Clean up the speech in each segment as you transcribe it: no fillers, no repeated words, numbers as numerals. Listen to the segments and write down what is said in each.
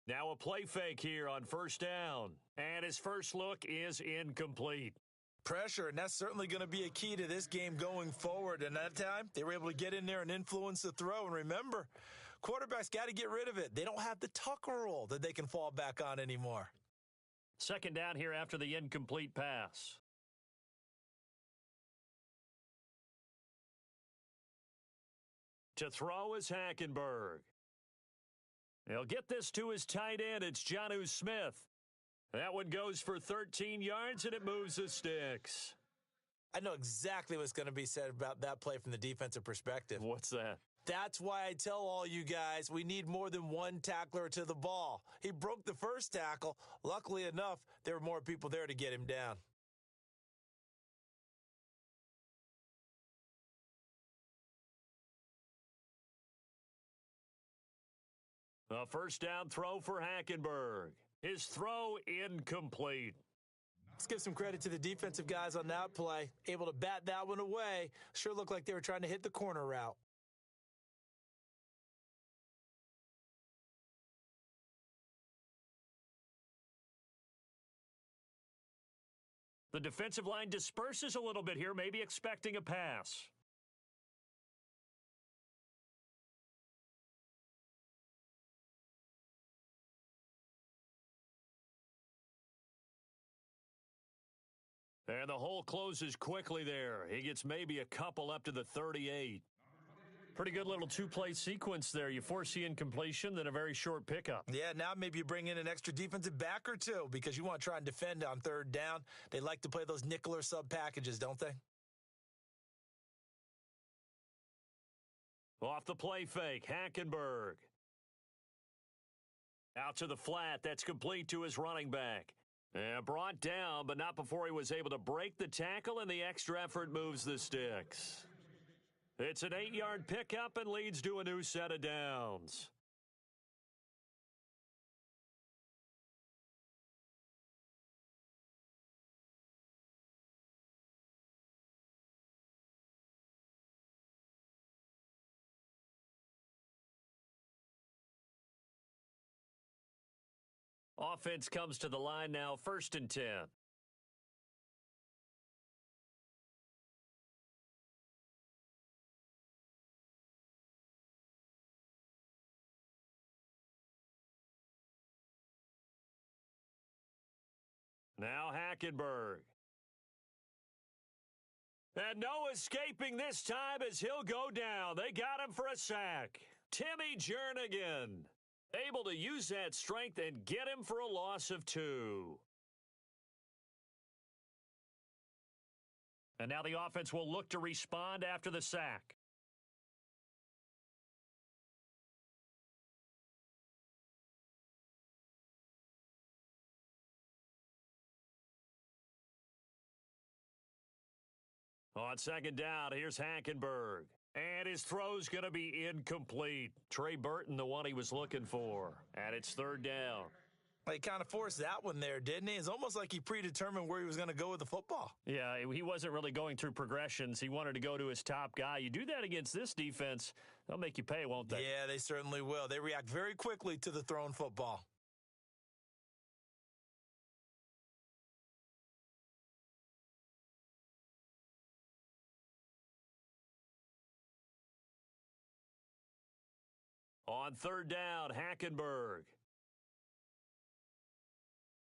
Now a play fake here on first down. And his first look is incomplete. Pressure, and that's certainly going to be a key to this game going forward. And that time, they were able to get in there and influence the throw. And remember, quarterbacks got to get rid of it. They don't have the Tucker rule that they can fall back on anymore. Second down here after the incomplete pass. To throw is Hackenberg. He'll get this to his tight end. It's Jonnu Smith. That one goes for 13 yards, and it moves the sticks. I know exactly what's going to be said about that play from the defensive perspective. What's that? That's why I tell all you guys we need more than one tackler to the ball. He broke the first tackle. Luckily enough, there were more people there to get him down. A first down throw for Hackenberg. His throw incomplete. Let's give some credit to the defensive guys on that play. Able to bat that one away. Sure looked like they were trying to hit the corner route. The defensive line disperses a little bit here, maybe expecting a pass. And the hole closes quickly there. He gets maybe a couple up to the 38. Pretty good little two-play sequence there. You force the incompletion, then a very short pickup. Yeah, now maybe you bring in an extra defensive back or two because you want to try and defend on third down. They like to play those nickel or sub packages, don't they? Off the play fake, Hackenberg. Out to the flat. That's complete to his running back. Brought down, but not before he was able to break the tackle, and the extra effort moves the sticks. It's an 8-yard pickup and leads to a new set of downs. Offense comes to the line now, 1st and 10. Now Hackenberg. And no escaping this time as he'll go down. They got him for a sack. Timmy Jernigan able to use that strength and get him for a loss of 2. And now the offense will look to respond after the sack. On second down, here's Hackenberg. And his throw's going to be incomplete. Trey Burton, the one he was looking for. And it's 3rd down. He kind of forced that one there, didn't he? It's almost like he predetermined where he was going to go with the football. Yeah, he wasn't really going through progressions. He wanted to go to his top guy. You do that against this defense, they'll make you pay, won't they? Yeah, they certainly will. They react very quickly to the thrown football. On 3rd down, Hackenberg.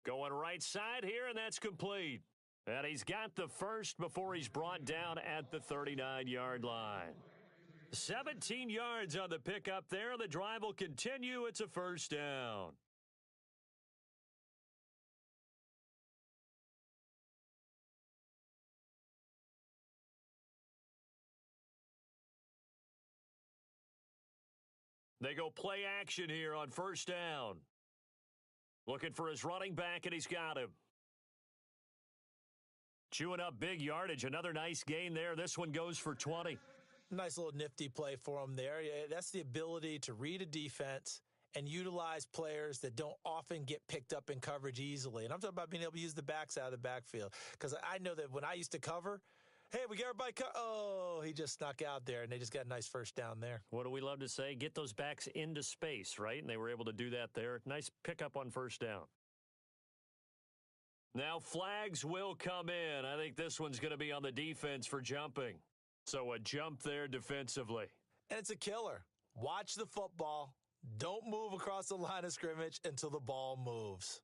Going right side here, and that's complete. And he's got the first before he's brought down at the 39-yard line. 17 yards on the pickup there. The drive will continue. It's a 1st down. They go play action here on 1st down. Looking for his running back, and he's got him. Chewing up big yardage. Another nice gain there. This one goes for 20. Nice little nifty play for him there. That's the ability to read a defense and utilize players that don't often get picked up in coverage easily. And I'm talking about being able to use the backs out of the backfield. Because I know that when I used to cover, Hey, we got everybody. Oh, he just snuck out there, and they just got a nice first down there. What do we love to say? Get those backs into space, right? And they were able to do that there. Nice pickup on first down. Now flags will come in. I think this one's going to be on the defense for jumping. So a jump there defensively. And it's a killer. Watch the football. Don't move across the line of scrimmage until the ball moves.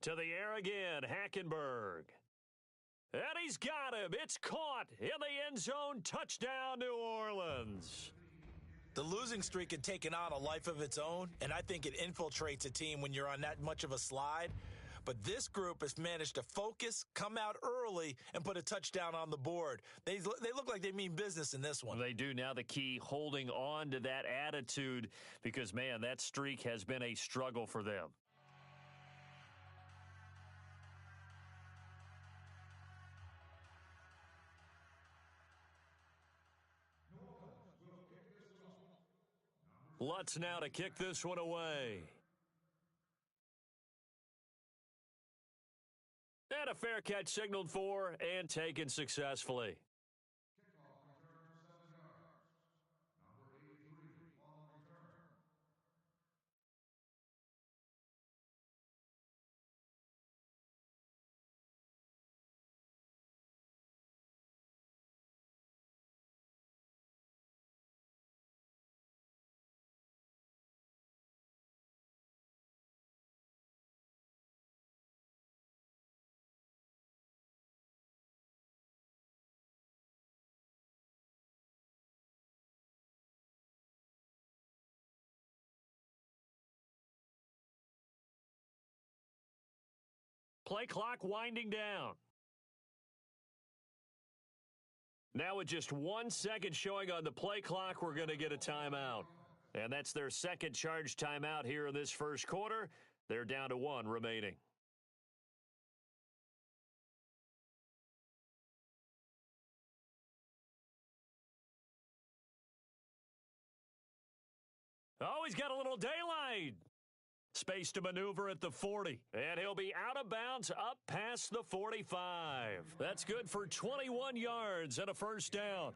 To the air again, Hackenberg. And he's got him. It's caught in the end zone. Touchdown, New Orleans. The losing streak had taken on a life of its own, and I think it infiltrates a team when you're on that much of a slide. But this group has managed to focus, come out early, and put a touchdown on the board. They look like they mean business in this one. They do. Now the key, holding on to that attitude, because, man, that streak has been a struggle for them. Lutz now to kick this one away. And a fair catch signaled for and taken successfully. Play clock winding down. Now with just 1 second showing on the play clock, we're going to get a timeout. And that's their second charge timeout here in this first quarter. They're down to 1 remaining. Oh, he's got a little daylight. Space to maneuver at the 40. And he'll be out of bounds up past the 45. That's good for 21 yards and a first down.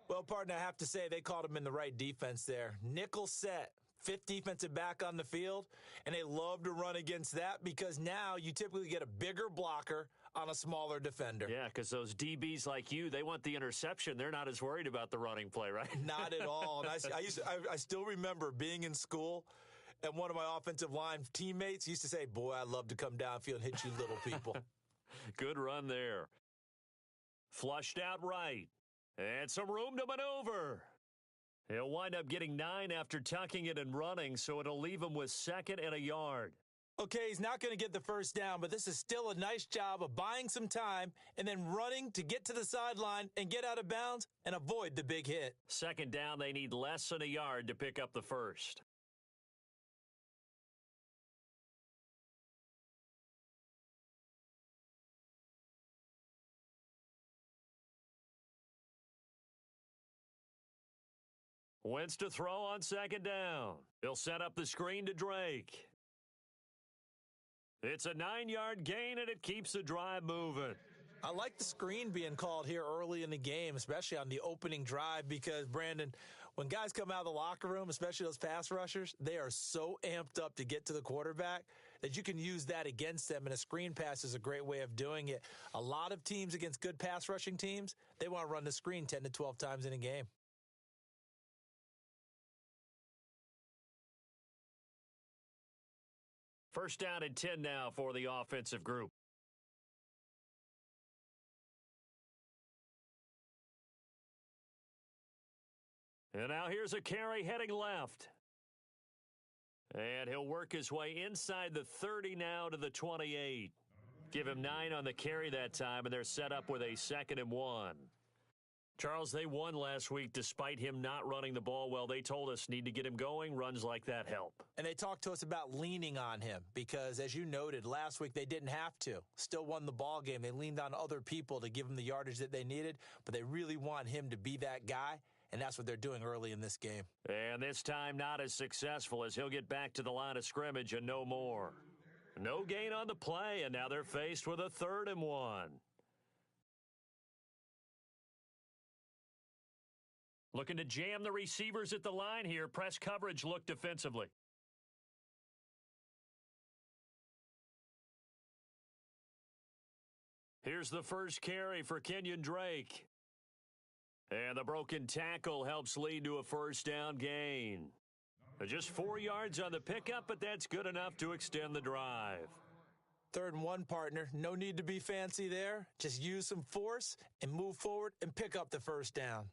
Well, partner, I have to say they called him in the right defense there. Nickel set, 5th defensive back on the field, and they love to run against that because now you typically get a bigger blocker on a smaller defender. Yeah, because those DBs like you, they want the interception. They're not as worried about the running play, right? Not at all. And I still remember being in school, and one of my offensive line teammates used to say, boy, I'd love to come downfield and hit you little people. Good run there. Flushed out right. And some room to maneuver. He'll wind up getting 9 after tucking it and running, so it'll leave him with 2nd and a yard. Okay, he's not going to get the first down, but this is still a nice job of buying some time and then running to get to the sideline and get out of bounds and avoid the big hit. 2nd down, they need less than a yard to pick up the first. Wentz to throw on 2nd down. He'll set up the screen to Drake. It's a 9-yard gain, and it keeps the drive moving. I like the screen being called here early in the game, especially on the opening drive, because, Brandon, when guys come out of the locker room, especially those pass rushers, they are so amped up to get to the quarterback that you can use that against them, and a screen pass is a great way of doing it. A lot of teams against good pass rushing teams, they want to run the screen 10 to 12 times in a game. First down and 10 now for the offensive group. And now here's a carry heading left. And he'll work his way inside the 30 now to the 28. Give him 9 on the carry that time, and they're set up with a 2nd and 1. Charles, they won last week despite him not running the ball well. They told us need to get him going. Runs like that help. And they talked to us about leaning on him because, as you noted, last week they didn't have to. Still won the ball game. They leaned on other people to give them the yardage that they needed, but they really want him to be that guy, and that's what they're doing early in this game. And this time not as successful as he'll get back to the line of scrimmage and no more. No gain on the play, and now they're faced with a 3rd and 1. Looking to jam the receivers at the line here. Press coverage look defensively. Here's the first carry for Kenyon Drake. And the broken tackle helps lead to a 1st down gain. Just 4 yards on the pickup, but that's good enough to extend the drive. 3rd and 1, partner. No need to be fancy there. Just use some force and move forward and pick up the 1st down.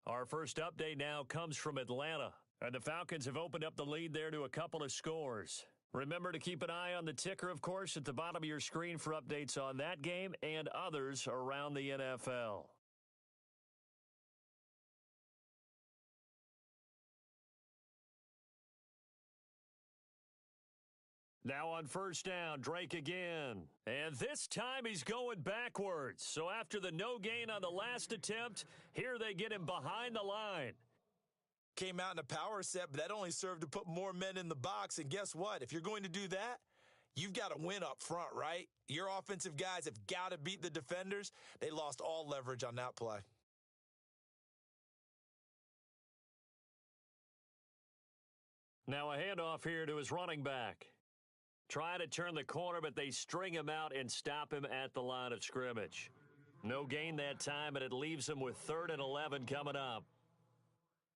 Our first update now comes from Atlanta, and the Falcons have opened up the lead there to a couple of scores. Remember to keep an eye on the ticker, of course, at the bottom of your screen for updates on that game and others around the NFL. Now on 1st down, Drake again. And this time he's going backwards. So after the no gain on the last attempt, here they get him behind the line. Came out in a power set, but that only served to put more men in the box. And guess what? If you're going to do that, you've got to win up front, right? Your offensive guys have got to beat the defenders. They lost all leverage on that play. Now a handoff here to his running back. Try to turn the corner, but they string him out and stop him at the line of scrimmage. No gain that time, and it leaves him with 3rd and 11 coming up.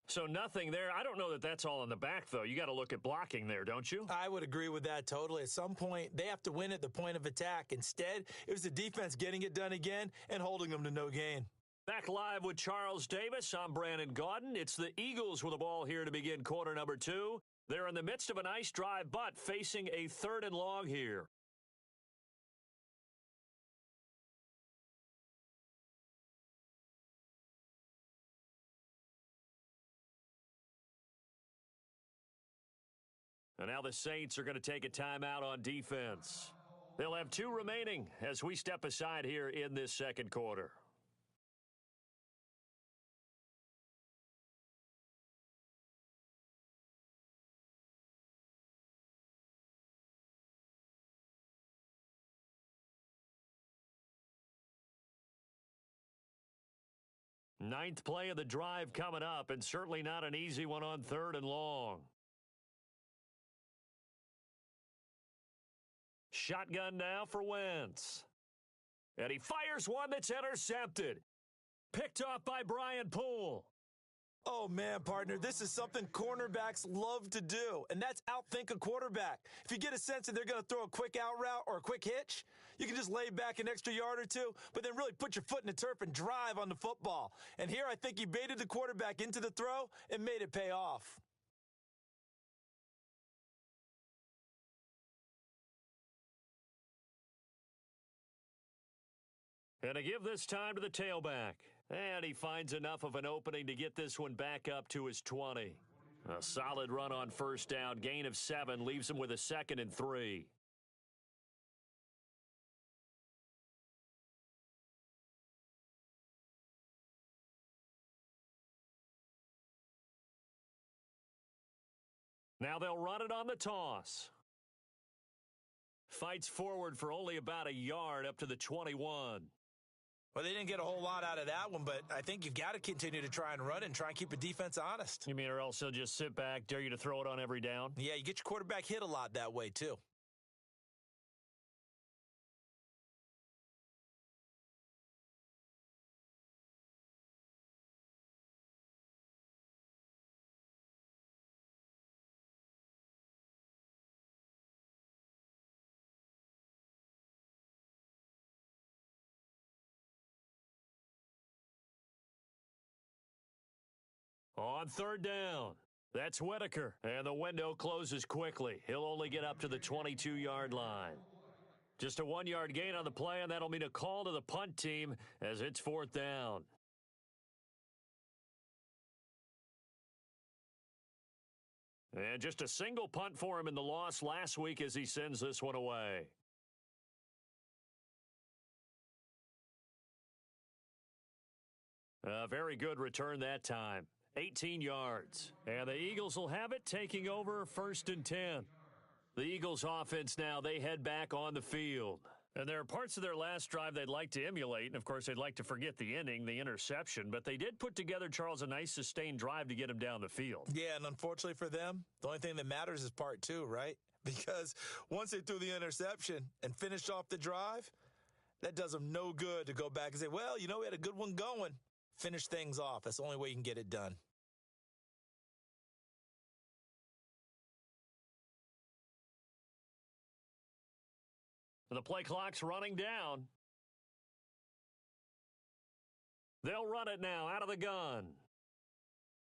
So nothing there. I don't know that that's all in the back, though. You got to look at blocking there, don't you? I would agree with that totally. At some point, they have to win at the point of attack. Instead, it was the defense getting it done again and holding them to no gain. Back live with Charles Davis. I'm Brandon Gaudin. It's the Eagles with the ball here to begin quarter number 2. They're in the midst of a nice drive, but facing a 3rd and long here. And now the Saints are going to take a timeout on defense. They'll have 2 remaining as we step aside here in this 2nd quarter. Ninth play of the drive coming up, and certainly not an easy one on 3rd and long. Shotgun now for Wentz. And he fires one that's intercepted. Picked off by Brian Poole. Oh, man, partner, this is something cornerbacks love to do, and that's outthink a quarterback. If you get a sense that they're going to throw a quick out route or a quick hitch, you can just lay back an extra yard or 2, but then really put your foot in the turf and drive on the football. And here I think he baited the quarterback into the throw and made it pay off. And to give this time to the tailback. And he finds enough of an opening to get this one back up to his 20. A solid run on 1st down. Gain of 7 leaves him with a 2nd and 3. Now they'll run it on the toss. Fights forward for only about a yard up to the 21. Well, they didn't get a whole lot out of that one, but I think you've got to continue to try and run and try and keep the defense honest. You mean, or else he'll just sit back, dare you to throw it on every down? Yeah, you get your quarterback hit a lot that way, too. On 3rd down, that's Whitaker, and the window closes quickly. He'll only get up to the 22-yard line. Just a 1-yard gain on the play, and that'll mean a call to the punt team as it's 4th down. And just a single punt for him in the loss last week as he sends this one away. A very good return that time. 18 yards. And the Eagles will have it, taking over 1st and 10. The Eagles offense now, they head back on the field. And there are parts of their last drive they'd like to emulate. And, of course, they'd like to forget the inning, the interception. But they did put together, Charles, a nice sustained drive to get him down the field. Yeah, and unfortunately for them, the only thing that matters is part 2, right? Because once they threw the interception and finished off the drive, that does them no good to go back and say, well, you know, we had a good one going. Finish things off. That's the only way you can get it done. The play clock's running down. They'll run it now out of the gun.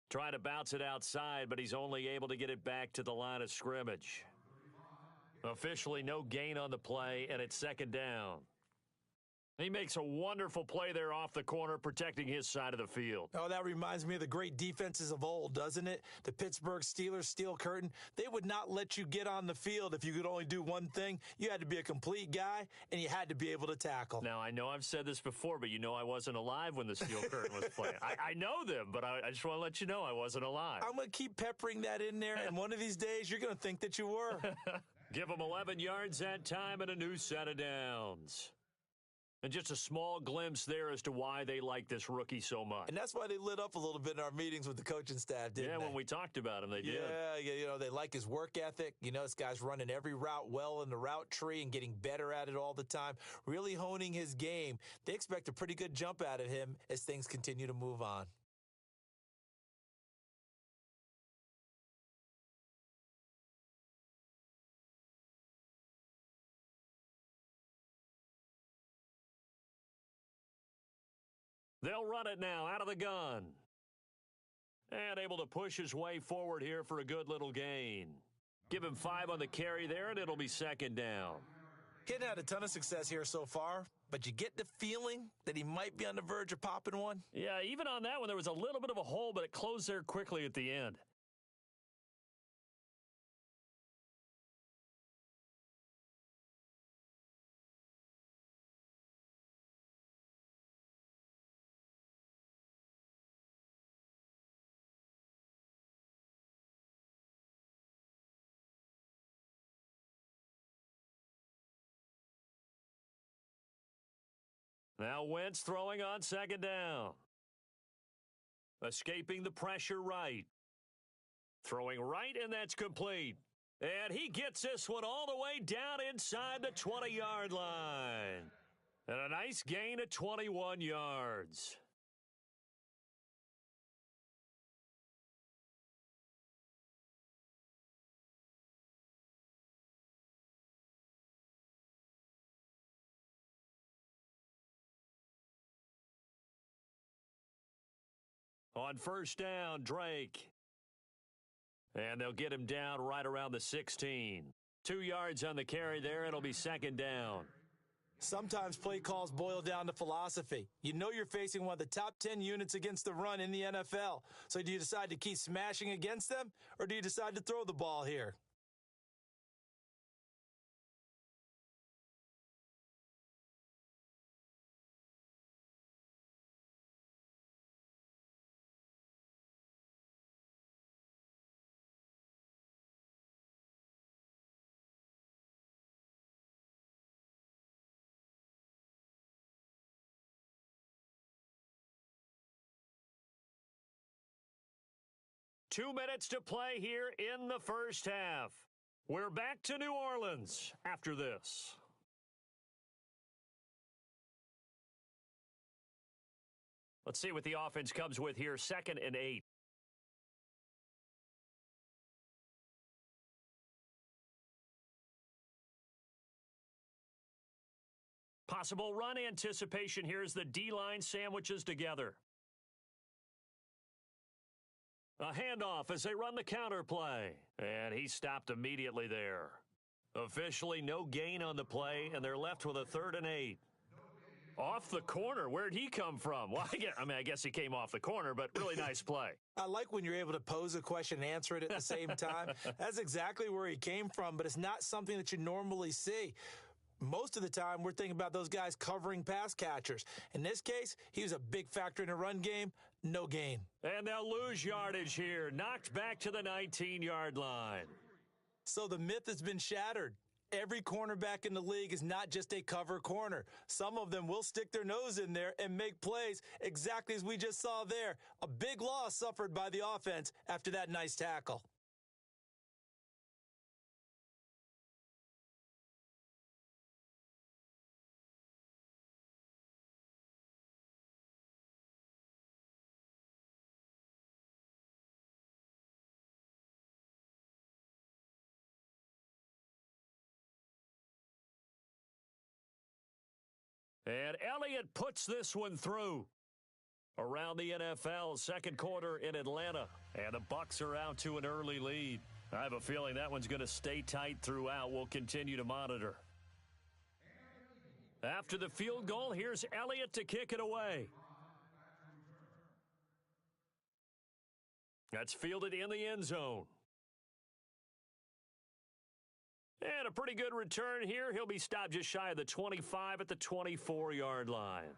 Trying to bounce it outside, but he's only able to get it back to the line of scrimmage. Officially no gain on the play, and it's 2nd down. He makes a wonderful play there off the corner, protecting his side of the field. Oh, that reminds me of the great defenses of old, doesn't it? The Pittsburgh Steelers steel curtain. They would not let you get on the field if you could only do one thing. You had to be a complete guy, and you had to be able to tackle. Now, I know I've said this before, but you know I wasn't alive when the steel curtain was playing. I know them, but I just want to let you know I wasn't alive. I'm going to keep peppering that in there, and one of these days you're going to think that you were. Give him 11 yards that time and a new set of downs. And just a small glimpse there as to why they like this rookie so much. And that's why they lit up a little bit in our meetings with the coaching staff, didn't they? Yeah, when we talked about him, they did. Yeah, you know, they like his work ethic. You know, this guy's running every route well in the route tree and getting better at it all the time, really honing his game. They expect a pretty good jump out of him as things continue to move on. They'll run it now out of the gun. And able to push his way forward here for a good little gain. Give him 5 on the carry there, and it'll be 2nd down. He hadn't had a ton of success here so far, but you get the feeling that he might be on the verge of popping one. Yeah, even on that one, there was a little bit of a hole, but it closed there quickly at the end. Now Wentz throwing on 2nd down. Escaping the pressure right. Throwing right, and that's complete. And he gets this one all the way down inside the 20-yard line. And a nice gain of 21 yards. On 1st down, Drake. And they'll get him down right around the 16. 2 yards on the carry there. It'll be 2nd down. Sometimes play calls boil down to philosophy. You know you're facing one of the top 10 units against the run in the NFL. So do you decide to keep smashing against them, or do you decide to throw the ball here? Two minutes to play here in the first half. We're back to New Orleans after this. Let's see what the offense comes with here. 2nd and 8. Possible run anticipation here as the D-line sandwiches together. A handoff as they run the counter play. And he stopped immediately there. Officially no gain on the play, and they're left with a 3rd and 8. Off the corner. Where'd he come from? Well, I guess he came off the corner, but really nice play. I like when you're able to pose a question and answer it at the same time. That's exactly where he came from, but it's not something that you normally see. Most of the time, we're thinking about those guys covering pass catchers. In this case, he was a big factor in a run game, no gain. And they'll lose yardage here, knocked back to the 19-yard line. So the myth has been shattered. Every cornerback in the league is not just a cover corner. Some of them will stick their nose in there and make plays exactly as we just saw there. A big loss suffered by the offense after that nice tackle. And Elliott puts this one through. Around the NFL, second quarter in Atlanta. And the Bucs are out to an early lead. I have a feeling that one's going to stay tight throughout. We'll continue to monitor. After the field goal, here's Elliott to kick it away. That's fielded in the end zone. And a pretty good return here. He'll be stopped just shy of the 25 at the 24-yard line.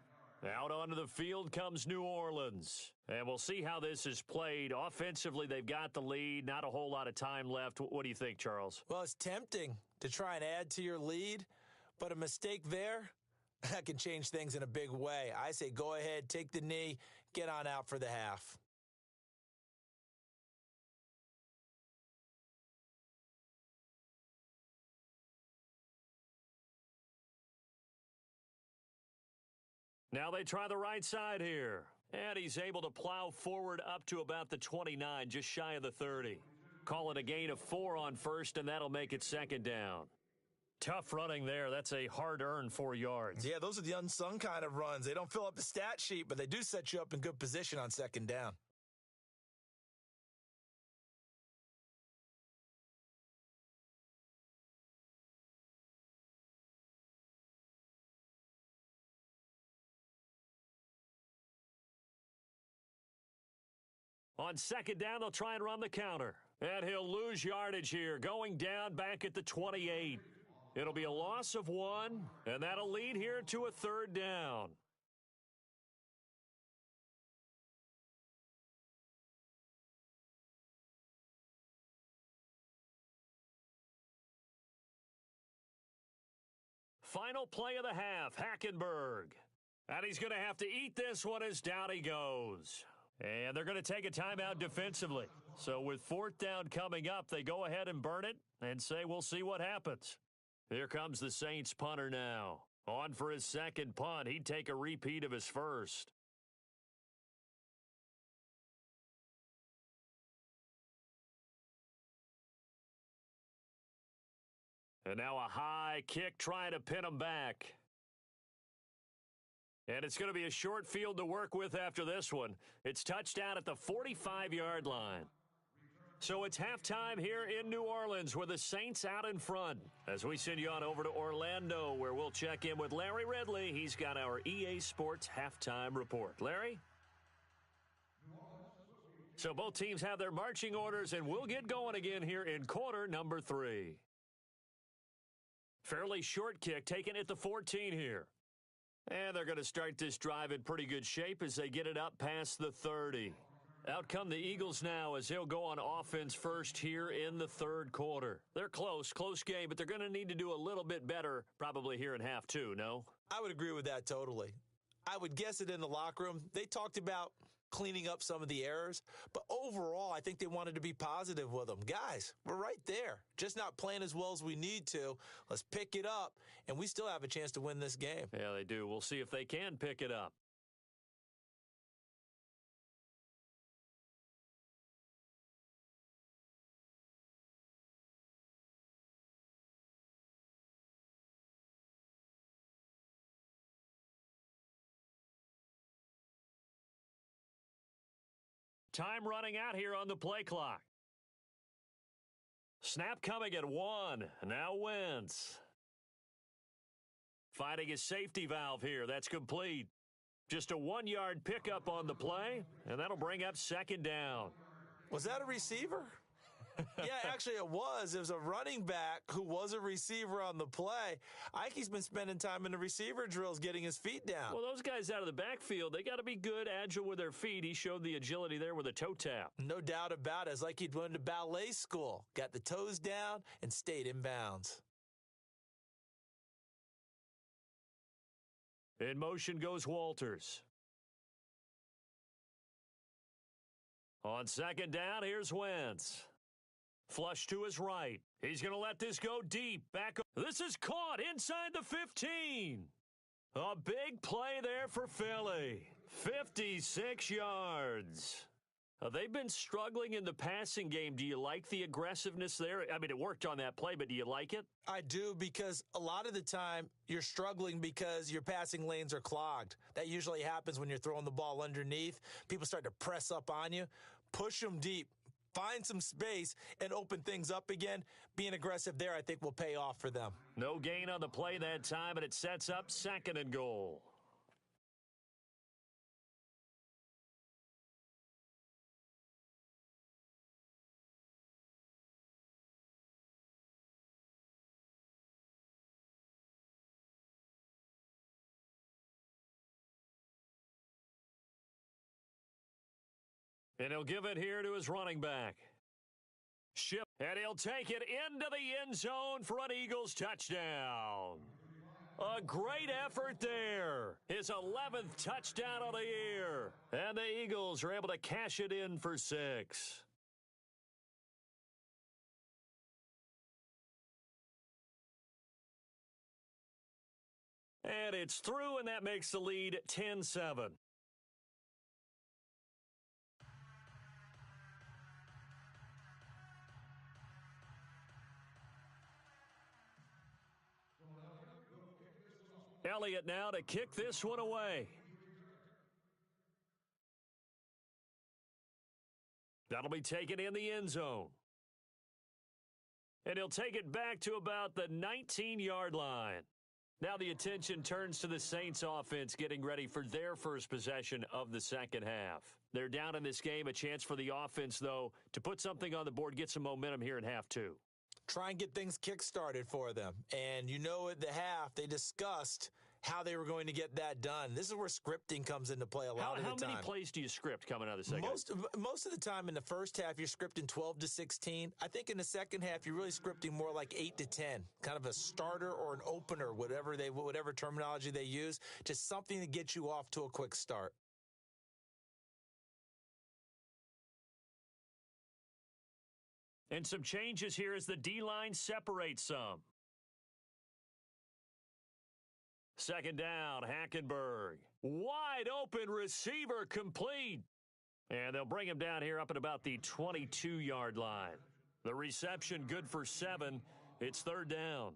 Out onto the field comes New Orleans. And we'll see how this is played. Offensively, they've got the lead. Not a whole lot of time left. What do you think, Charles? Well, it's tempting to try and add to your lead, but a mistake there, that can change things in a big way. I say go ahead, take the knee, get on out for the half. Now they try the right side here. And he's able to plow forward up to about the 29, just shy of the 30. Call it a gain of 4 on first, and that'll make it second down. Tough running there. That's a hard-earned 4 yards. Yeah, those are the unsung kind of runs. They don't fill up the stat sheet, but they do set you up in good position on second down. On second down, they'll try and run the counter. And he'll lose yardage here, going down back at the 28. It'll be a loss of 1, and that'll lead here to a third down. Final play of the half, Hackenberg. And he's going to have to eat this one as down he goes. And they're going to take a timeout defensively. So with fourth down coming up, they go ahead and burn it and say we'll see what happens. Here comes the Saints punter now. On for his second punt. He'd take a repeat of his first. And now a high kick trying to pin him back. And it's going to be a short field to work with after this one. It's touchdown at the 45-yard line. So it's halftime here in New Orleans with the Saints out in front. As we send you on over to Orlando, where we'll check in with Larry Ridley. He's got our EA Sports halftime report. Larry? So both teams have their marching orders, and we'll get going again here in quarter number 3. Fairly short kick taken at the 14 here. And they're going to start this drive in pretty good shape as they get it up past the 30. Out come the Eagles now as they'll go on offense first here in the third quarter. They're close game, but they're going to need to do a little bit better probably here in half 2, no? I would agree with that totally. I would guess it in the locker room. They talked about cleaning up some of the errors, but overall, I think they wanted to be positive with them. Guys, we're right there. Just not playing as well as we need to. Let's pick it up, and we still have a chance to win this game. Yeah, they do. We'll see if they can pick it up. Time running out here on the play clock. Snap coming at 1. Now Wentz. finding his safety valve here. That's complete. Just a 1-yard pickup on the play, and that'll bring up second down. Was that a receiver? Yeah, actually it was. It was a running back who was a receiver on the play. Ike's been spending time in the receiver drills getting his feet down. Well, those guys out of the backfield, they got to be good, agile with their feet. He showed the agility there with a toe tap. No doubt about it. It's like he'd went to ballet school, got the toes down, and stayed in bounds. In motion goes Walters. On second down, here's Wentz. Flush to his right. He's going to let this go deep. Back. This is caught inside the 15. A big play there for Philly. 56 yards. They've been struggling in the passing game. Do you like the aggressiveness there? I mean, it worked on that play, but do you like it? I do, because a lot of the time you're struggling because your passing lanes are clogged. That usually happens when you're throwing the ball underneath. People start to press up on you. Push them deep. Find some space and open things up again. Being aggressive there, I think, will pay off for them. No gain on the play that time, and it sets up second and goal. And he'll give it here to his running back. Ship, and he'll take it into the end zone for an Eagles touchdown. A great effort there. His 11th touchdown of the year. And the Eagles are able to cash it in for 6. And it's through, and that makes the lead 10-7. Elliott now to kick this one away. That'll be taken in the end zone. And he'll take it back to about the 19-yard line. Now the attention turns to the Saints offense getting ready for their first possession of the second half. They're down in this game. A chance for the offense, though, to put something on the board, get some momentum here in half two. Try and get things kick-started for them. And you know, at the half, they discussed how they were going to get that done. This is where scripting comes into play a lot of the time. How many plays do you script coming out of the second? Most of the time in the first half, you're scripting 12 to 16. I think in the second half, you're really scripting more like 8 to 10, kind of a starter or an opener, whatever terminology they use, just something to get you off to a quick start. And some changes here as the D-line separates some. Second down, Hackenberg. Wide open receiver complete. And they'll bring him down here up at about the 22-yard line. The reception good for 7. It's third down.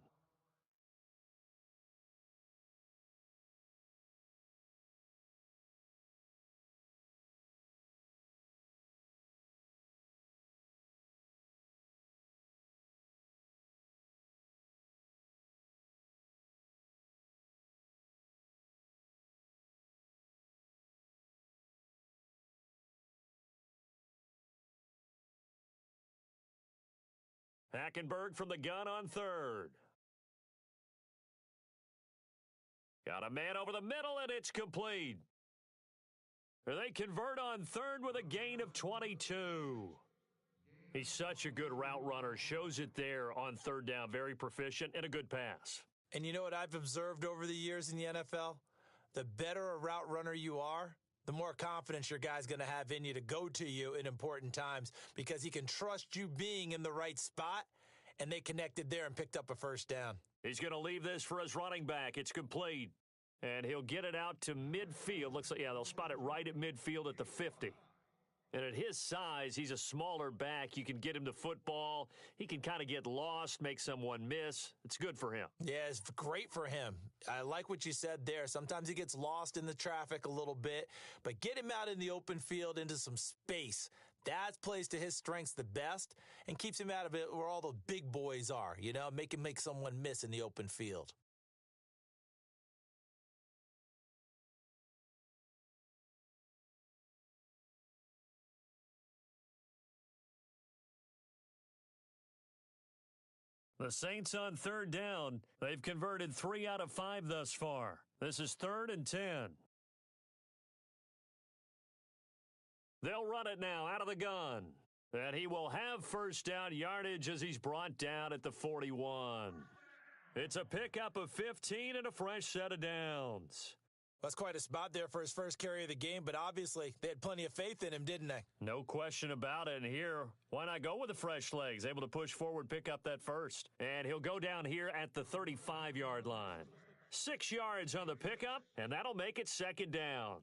Hackenberg from the gun on third. Got a man over the middle, and it's complete. They convert on third with a gain of 22. He's such a good route runner. Shows it there on third down. Very proficient and a good pass. And you know what I've observed over the years in the NFL? The better a route runner you are, the more confidence your guy's going to have in you to go to you in important times, because he can trust you being in the right spot, and they connected there and picked up a first down. He's going to leave this for his running back. It's complete, and he'll get it out to midfield. Looks like, yeah, they'll spot it right at midfield at the 50. And at his size, he's a smaller back. You can get him the football. He can kind of get lost, make someone miss. It's good for him. Yeah, it's great for him. I like what you said there. Sometimes he gets lost in the traffic a little bit, but get him out in the open field into some space. That plays to his strengths the best and keeps him out of it where all the big boys are, make him make someone miss in the open field. The Saints on third down. They've converted 3 out of 5 thus far. This is 3rd and 10. They'll run it now out of the gun. And he will have first down yardage as he's brought down at the 41. It's a pickup of 15 and a fresh set of downs. That's quite a spot there for his first carry of the game, but obviously they had plenty of faith in him, didn't they? No question about it. And here, why not go with the fresh legs? Able to push forward, pick up that first. And he'll go down here at the 35-yard line. 6 yards on the pickup, and that'll make it 2nd down.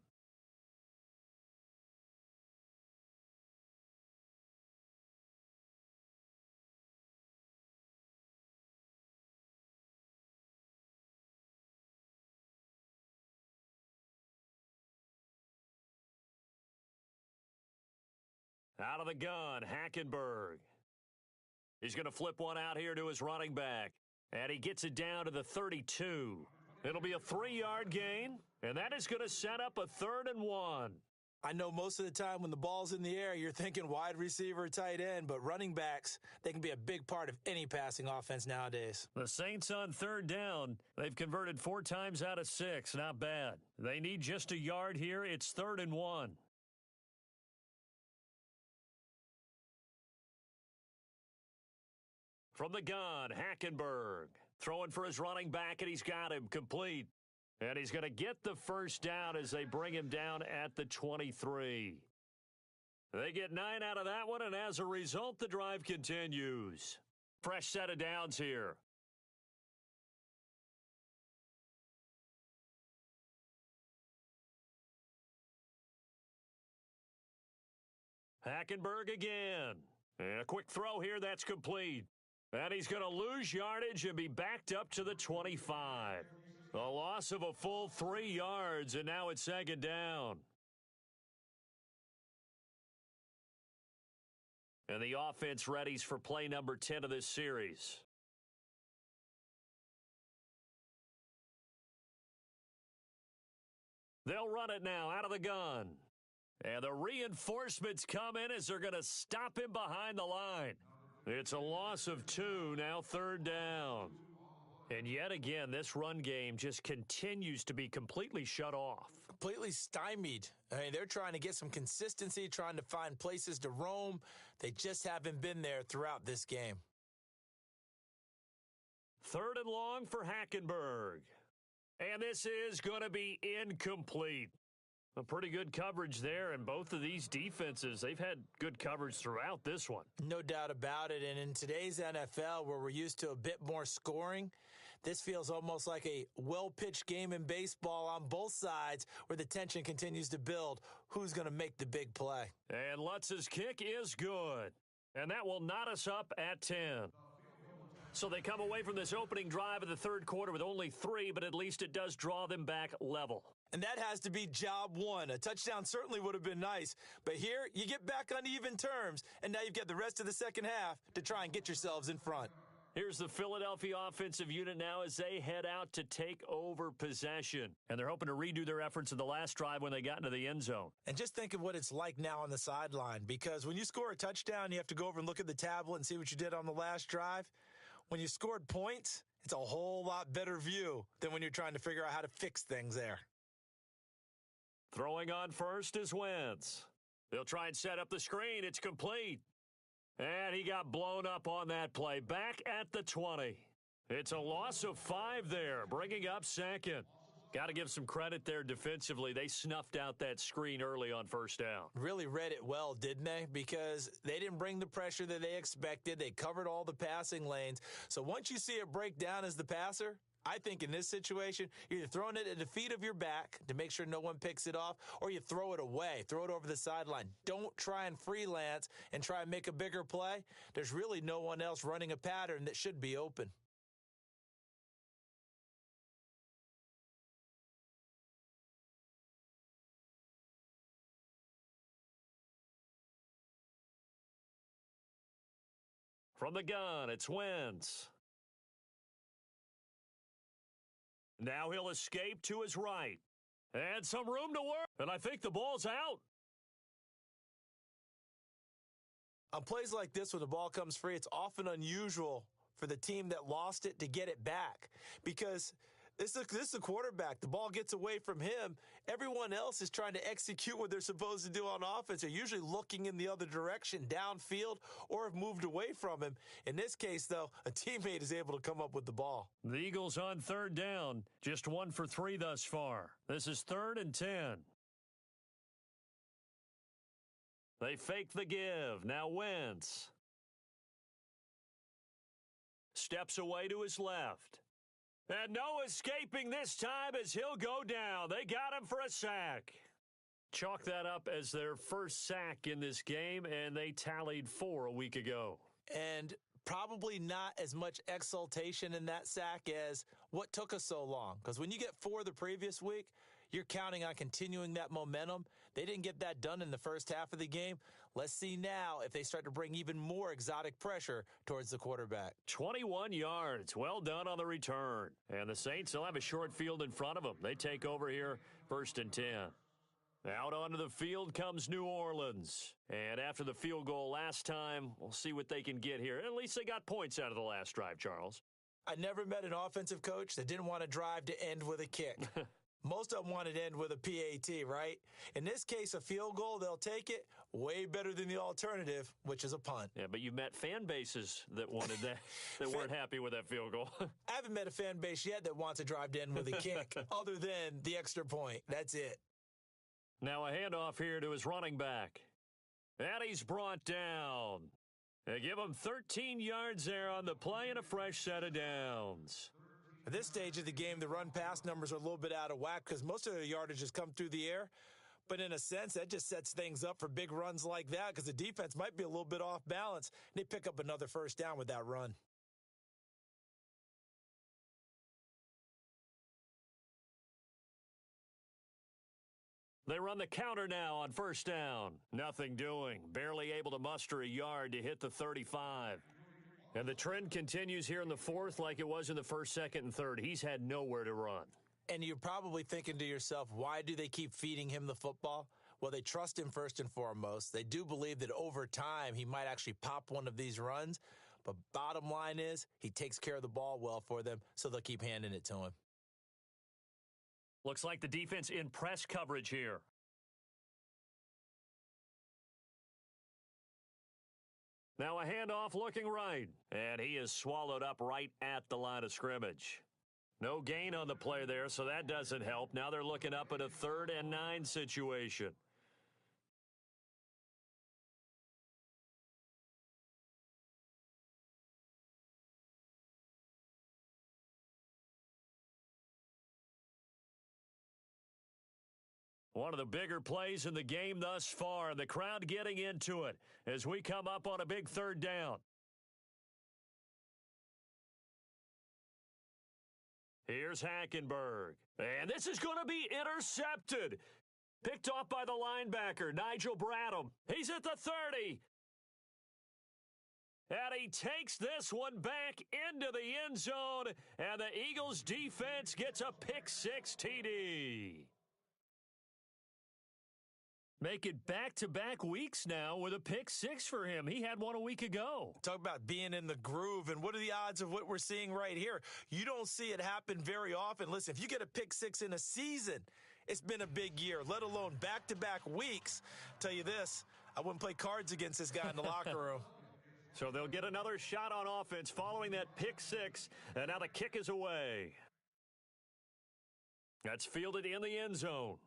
Out of the gun, Hackenberg. He's going to flip one out here to his running back. And he gets it down to the 32. It'll be a 3-yard gain, and that is going to set up a 3rd and 1. I know most of the time when the ball's in the air, you're thinking wide receiver, tight end, but running backs, they can be a big part of any passing offense nowadays. The Saints on 3rd down. They've converted 4 times out of 6. Not bad. They need just a yard here. It's 3rd and 1. From the gun, Hackenberg. Throwing for his running back, and he's got him complete. And he's going to get the first down as they bring him down at the 23. They get 9 out of that one, and as a result, the drive continues. Fresh set of downs here. Hackenberg again. And a quick throw here, that's complete. And he's going to lose yardage and be backed up to the 25. A loss of a full 3 yards, and now it's 2nd down. And the offense readies for play number 10 of this series. They'll run it now out of the gun. And the reinforcements come in as they're going to stop him behind the line. It's a loss of 2, now 3rd down. And yet again, this run game just continues to be completely shut off. Completely stymied. I mean, they're trying to get some consistency, trying to find places to roam. They just haven't been there throughout this game. 3rd and long for Hackenberg. And this is going to be incomplete. A pretty good coverage there, and both of these defenses, they've had good coverage throughout this one. No doubt about it, and in today's NFL, where we're used to a bit more scoring, this feels almost like a well-pitched game in baseball on both sides where the tension continues to build. Who's going to make the big play? And Lutz's kick is good, and that will knot us up at 10. So they come away from this opening drive of the 3rd quarter with only 3, but at least it does draw them back level. And that has to be job 1. A touchdown certainly would have been nice, but here you get back on even terms, and now you've got the rest of the second half to try and get yourselves in front. Here's the Philadelphia offensive unit now as they head out to take over possession. And they're hoping to redo their efforts in the last drive when they got into the end zone. And just think of what it's like now on the sideline, because when you score a touchdown, you have to go over and look at the tablet and see what you did on the last drive. When you scored points, it's a whole lot better view than when you're trying to figure out how to fix things there. Throwing on first is Wentz. They'll try and set up the screen. It's complete. And he got blown up on that play. Back at the 20. It's a loss of 5 there, bringing up 2nd. Got to give some credit there defensively. They snuffed out that screen early on first down. Really read it well, didn't they? Because they didn't bring the pressure that they expected. They covered all the passing lanes. So once you see it break down as the passer, I think in this situation, you're either throwing it at the feet of your back to make sure no one picks it off, or you throw it away, throw it over the sideline. Don't try and freelance and try and make a bigger play. There's really no one else running a pattern that should be open. From the gun, it's Wentz. Now he'll escape to his right. And some room to work. And I think the ball's out. On plays like this, when the ball comes free, it's often unusual for the team that lost it to get it back, because this is the quarterback. The ball gets away from him. Everyone else is trying to execute what they're supposed to do on offense. They're usually looking in the other direction, downfield, or have moved away from him. In this case, though, a teammate is able to come up with the ball. The Eagles on third down, just 1 for 3 thus far. This is 3rd and 10. They fake the give. Now Wentz steps away to his left. And no escaping this time as he'll go down. They got him for a sack. Chalk that up as their first sack in this game, and they tallied 4 a week ago. And probably not as much exultation in that sack as what took us so long. Because when you get 4 the previous week, you're counting on continuing that momentum. They didn't get that done in the first half of the game. Let's see now if they start to bring even more exotic pressure towards the quarterback. 21 yards. Well done on the return. And the Saints, they'll have a short field in front of them. They take over here 1st and 10. Out onto the field comes New Orleans. And after the field goal last time, we'll see what they can get here. At least they got points out of the last drive, Charles. I never met an offensive coach that didn't want to drive to end with a kick. Most of them wanted to end with a PAT, right? In this case, a field goal, they'll take it. Way better than the alternative, which is a punt. Yeah, but you've met fan bases that wanted that, that weren't happy with that field goal. I haven't met a fan base yet that wants to drive to end with a kick, other than the extra point. That's it. Now a handoff here to his running back. And he's brought down. They give him 13 yards there on the play and a fresh set of downs. At this stage of the game, the run-pass numbers are a little bit out of whack because most of the yardage has come through the air. But in a sense, that just sets things up for big runs like that because the defense might be a little bit off balance. And they pick up another first down with that run. They run the counter now on first down. Nothing doing. Barely able to muster a yard to hit the 35. And the trend continues here in the 4th like it was in the 1st, 2nd, and 3rd. He's had nowhere to run. And you're probably thinking to yourself, why do they keep feeding him the football? Well, they trust him first and foremost. They do believe that over time he might actually pop one of these runs. But bottom line is he takes care of the ball well for them, so they'll keep handing it to him. Looks like the defense in press coverage here. Now a handoff looking right, and he is swallowed up right at the line of scrimmage. No gain on the play there, so that doesn't help. Now they're looking up at a 3rd and 9 situation. One of the bigger plays in the game thus far, and the crowd getting into it as we come up on a big 3rd down. Here's Hackenberg, and this is going to be intercepted. Picked off by the linebacker, Nigel Bradham. He's at the 30. And he takes this one back into the end zone, and the Eagles defense gets a pick-6 TD. Make it back-to-back weeks now with a pick-6 for him. He had one a week ago. Talk about being in the groove, and what are the odds of what we're seeing right here? You don't see it happen very often. Listen, if you get a pick-6 in a season, it's been a big year, let alone back-to-back weeks. Tell you this, I wouldn't play cards against this guy in the locker room. So they'll get another shot on offense following that pick-6, and now the kick is away. That's fielded in the end zone.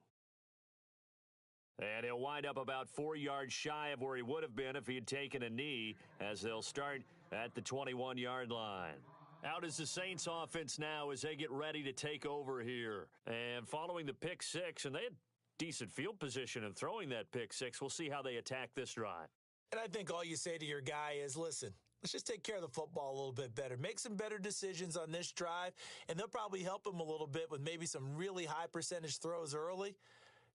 And he'll wind up about 4 yards shy of where he would have been if he had taken a knee, as they'll start at the 21-yard line. Out is the Saints offense now as they get ready to take over here. And following the pick-6, and they had decent field position in throwing that pick-6, we'll see how they attack this drive. And I think all you say to your guy is, listen, let's just take care of the football a little bit better. Make some better decisions on this drive, and they'll probably help him a little bit with maybe some really high percentage throws early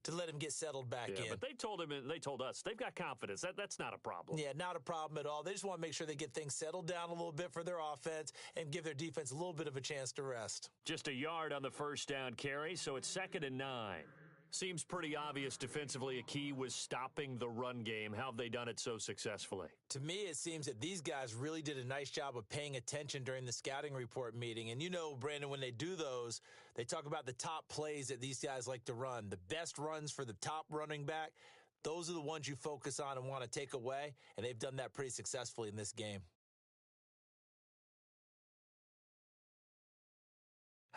to let him get settled back in. But they told him, and they told us, they've got confidence. That's not a problem. Yeah, not a problem at all. They just want to make sure they get things settled down a little bit for their offense and give their defense a little bit of a chance to rest. Just a yard on the first down carry, so it's 2nd and 9. Seems pretty obvious defensively a key was stopping the run game. How have they done it so successfully? To me, it seems that these guys really did a nice job of paying attention during the scouting report meeting. And you know, Brandon, when they do those, they talk about the top plays that these guys like to run. The best runs for the top running back, those are the ones you focus on and want to take away. And they've done that pretty successfully in this game.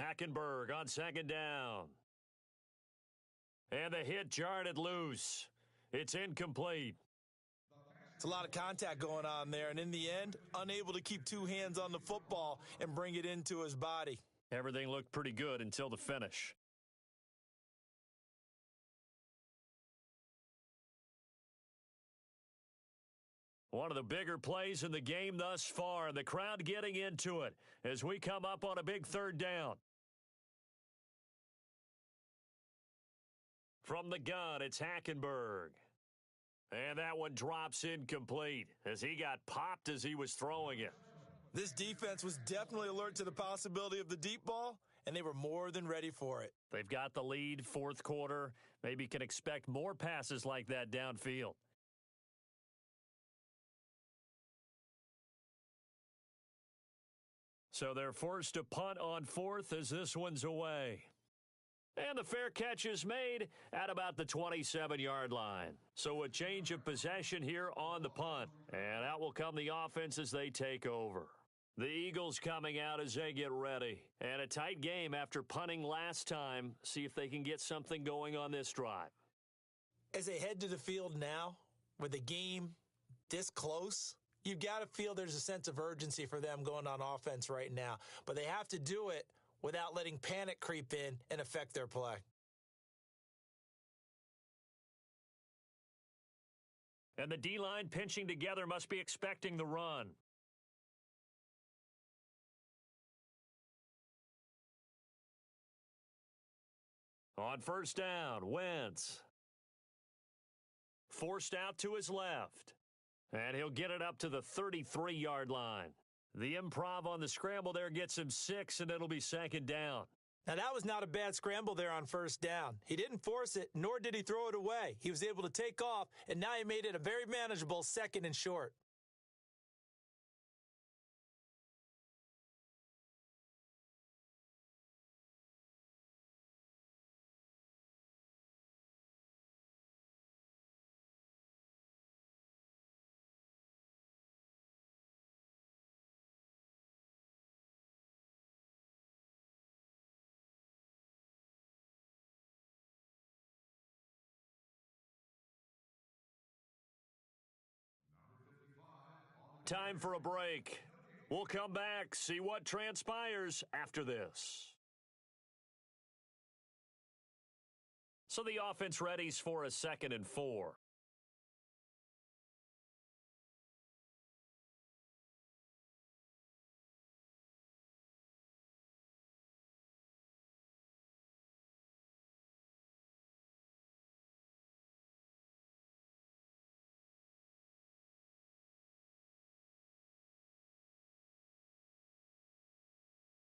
Hackenberg on second down. And the hit jarred it loose. It's incomplete. It's a lot of contact going on there, and in the end, unable to keep two hands on the football and bring it into his body. Everything looked pretty good until the finish. One of the bigger plays in the game thus far, and the crowd getting into it as we come up on a big third down. From the gun, it's Hackenberg. And that one drops incomplete as he got popped as he was throwing it. This defense was definitely alert to the possibility of the deep ball, and they were more than ready for it. They've got the lead, fourth quarter. Maybe can expect more passes like that downfield. So they're forced to punt on fourth as this one's away. And the fair catch is made at about the 27-yard line. So a change of possession here on the punt. And out will come the offense as they take over. The Eagles coming out as they get ready. And a tight game after punting last time. See if they can get something going on this drive. As they head to the field now, with the game this close, you've got to feel there's a sense of urgency for them going on offense right now. But they have to do it without letting panic creep in and affect their play. And the D-line pinching together must be expecting the run. On first down, Wentz. Forced out to his left. And he'll get it up to the 33-yard line. The improv on the scramble there gets him 6, and it'll be second down. Now, that was not a bad scramble there on first down. He didn't force it, nor did he throw it away. He was able to take off, and now he made it a very manageable second and short. Time for a break. We'll come back, see what transpires after this. So the offense readies for a 2nd and 4.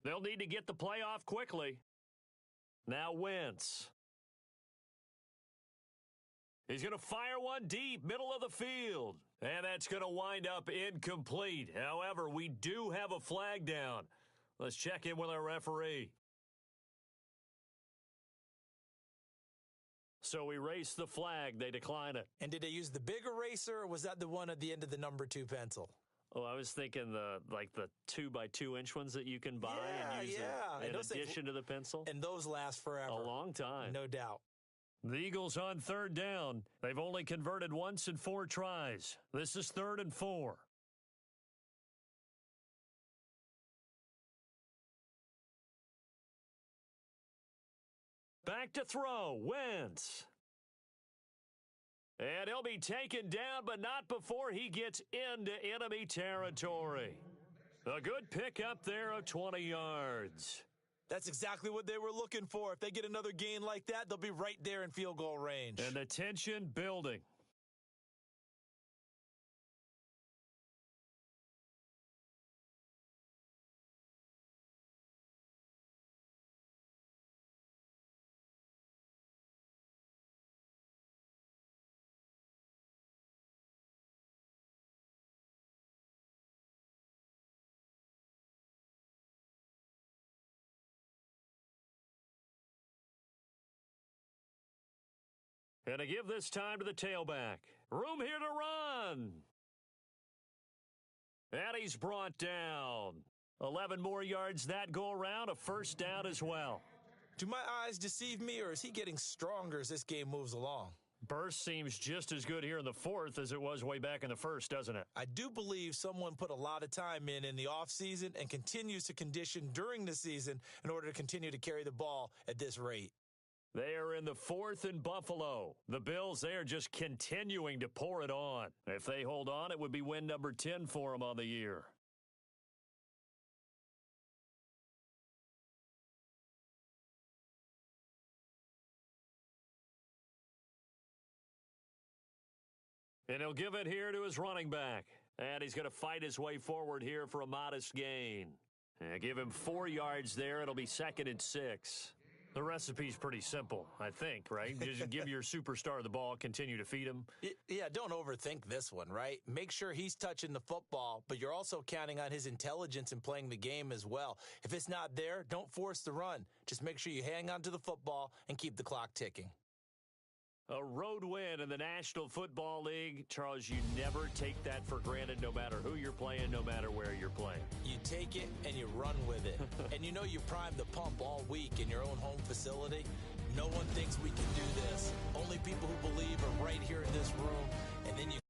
They'll need to get the play off quickly. Now Wentz. He's going to fire one deep, middle of the field. And that's going to wind up incomplete. However, we do have a flag down. Let's check in with our referee. So we race the flag. They decline it. And did they use the big eraser, or was that the one at the end of the number 2 pencil? Oh, I was thinking the 2x2-inch ones that you can buy and use in addition to the pencil. And those last forever. A long time. No doubt. The Eagles on third down. They've only converted once in 4 tries. This is 3rd and 4. Back to throw. Wentz. And he'll be taken down, but not before he gets into enemy territory. A good pickup there of 20 yards. That's exactly what they were looking for. If they get another gain like that, they'll be right there in field goal range. And the tension building. And to give this time to the tailback. Room here to run. And he's brought down. 11 more yards that go around, a first down as well. Do my eyes deceive me, or is he getting stronger as this game moves along? Burst seems just as good here in the fourth as it was way back in the first, doesn't it? I do believe someone put a lot of time in the offseason and continues to condition during the season in order to continue to carry the ball at this rate. They are in the fourth in Buffalo. The Bills, they are just continuing to pour it on. If they hold on, it would be win number 10 for them on the year. And he'll give it here to his running back. And he's going to fight his way forward here for a modest gain. And give him 4 yards there. It'll be 2nd and 6. The recipe's pretty simple, I think, right? Just give your superstar the ball, continue to feed him. Yeah, don't overthink this one, right? Make sure he's touching the football, but you're also counting on his intelligence in playing the game as well. If it's not there, don't force the run. Just make sure you hang on to the football and keep the clock ticking. A road win in the National Football League. Charles, you never take that for granted no matter who you're playing, no matter where you're playing. You take it and you run with it. And you know you primed the pump all week in your own home facility. No one thinks we can do this. Only people who believe are right here in this room. And then you